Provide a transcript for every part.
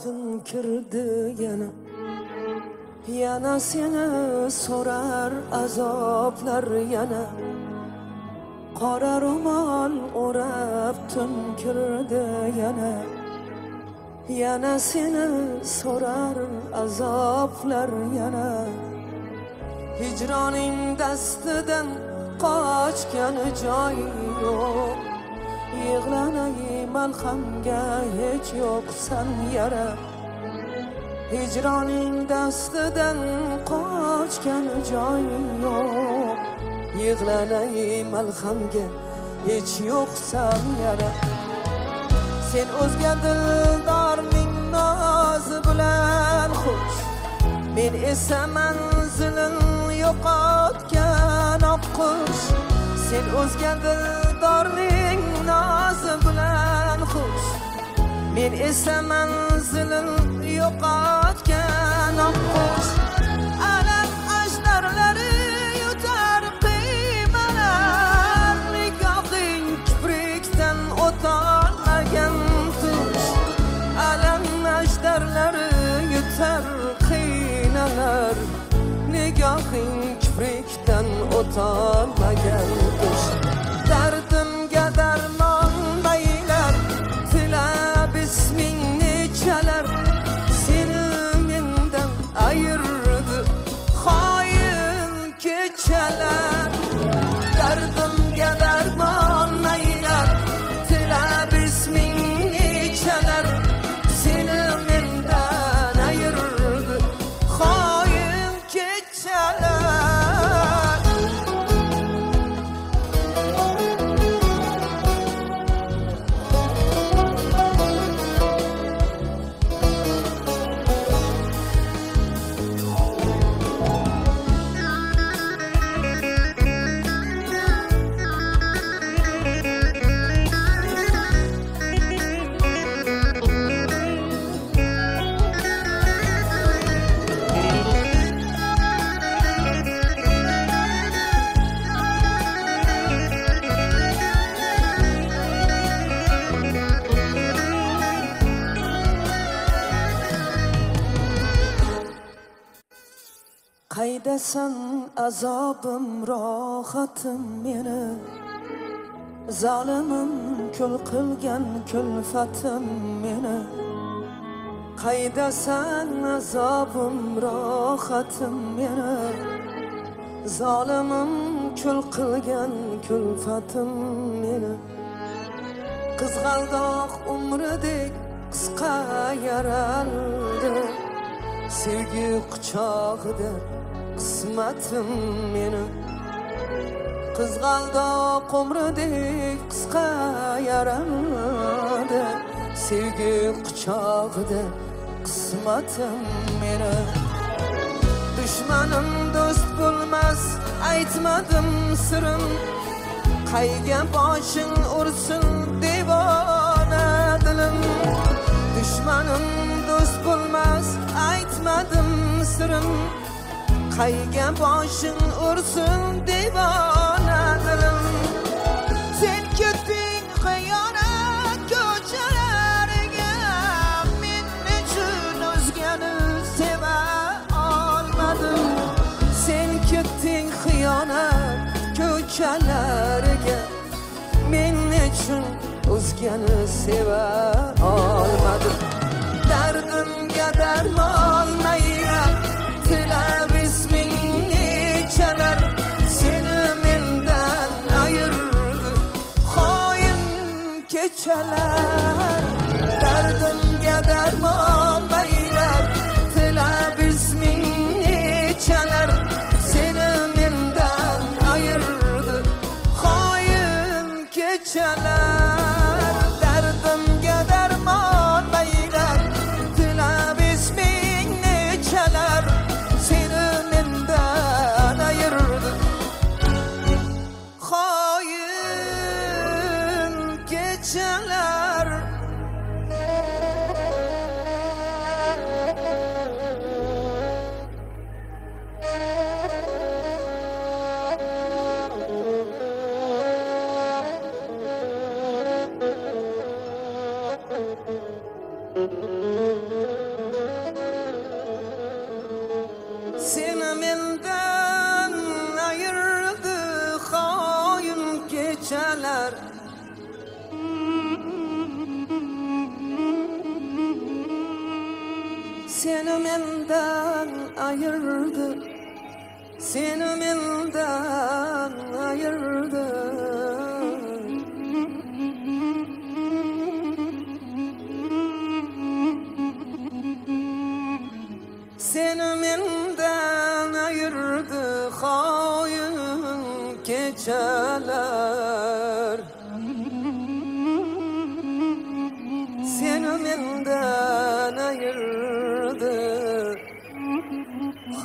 vaqtim kirdi yana. Yana seni so'rar azoblar yana. Qora ro'mol o'rab tun kirdi yana. Yana seni so'rar azoblar yana. Hicroning dastidan qochgan joy yo'q. Yig'lanay malhamga hech yo'qsan yara. Hicroning dastidan qochgan joy yo'q. Yig'lanay malhamga hech yo'qsan yara. Sen o'zga dildorning nozi bilan xush, men esa manzilin yo'qotgan oqqush. Sen o'zga dildorning nozi bilan xush, men esa manzilin yo'qotgan oqqush. Alam ajdarlari yutar qiymalar, nigohing kiprikdan o'tolmagan tush. Alam ajdarlari yutar qiynalar, nigohing kiprikdan o'tolmagan tush. Dardimga darmon baylar, tilab ismingni chalar. Seni mendan ayirdi xoin kechalar. Dardimga darmon baylar, tilab ismingni chalar. Seni mendan ayirdi xoin kechalar. Qaydasan azobim rohatim meni, zolimim kul qilgan kulfatim meni. Qaydasan azobim rohatim meni, zolimim kul qilgan kulfatim meni. Qizg'aldoq umridek qisqa yaraldi, sevgi quchog'ida qismatim meni. Qizg'aldoq umridek qisqa yaraldi, sevgi quchog'ida qismatim meni. Dushmanim do'st bo'lmas aytmadim sirim, qayga boshing ursin devona dilim. Dushmanim do'st bo'lmas aytmadim sirim, qayga boshing ursin devona dilim. Sen ketding xiyonat ko'chalariga, men nechun o'zgani seva olmadim. Sen ketding xiyonat ko'chalariga, men nechun o'zgani seva olmadim. Dardimga darmon maylar, tilab ismingni chalar. Seni mendan ayirdi xoin kechalar. Dardimga darmon maylar, tilab ismingni chalar. Seni mendan ayirdi xoin kechalar. Dardimga darmon baylar, tilab ismingni chalar. Seni mendan ayirdi xoin kechalar. mendan ayırdı hain geceler. Seni mendan ayırdı, seni mendan ayırdı. Seni mendan ayırdı hain geceler. Seni mendan ayırdı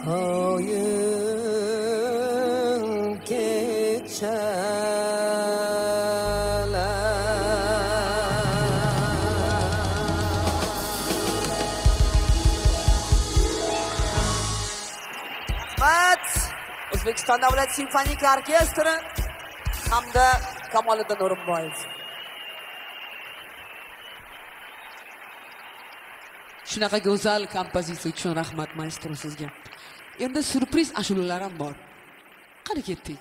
hain geceler. O'zbekiston davlat simfonik orkestri hamda Kamoliddin O'rinboyev. Shunaqa go'zal kompozitsiya uchun rahmat maestro sizga. Endi surpriz ashulalar ham bor. Qani ketdik.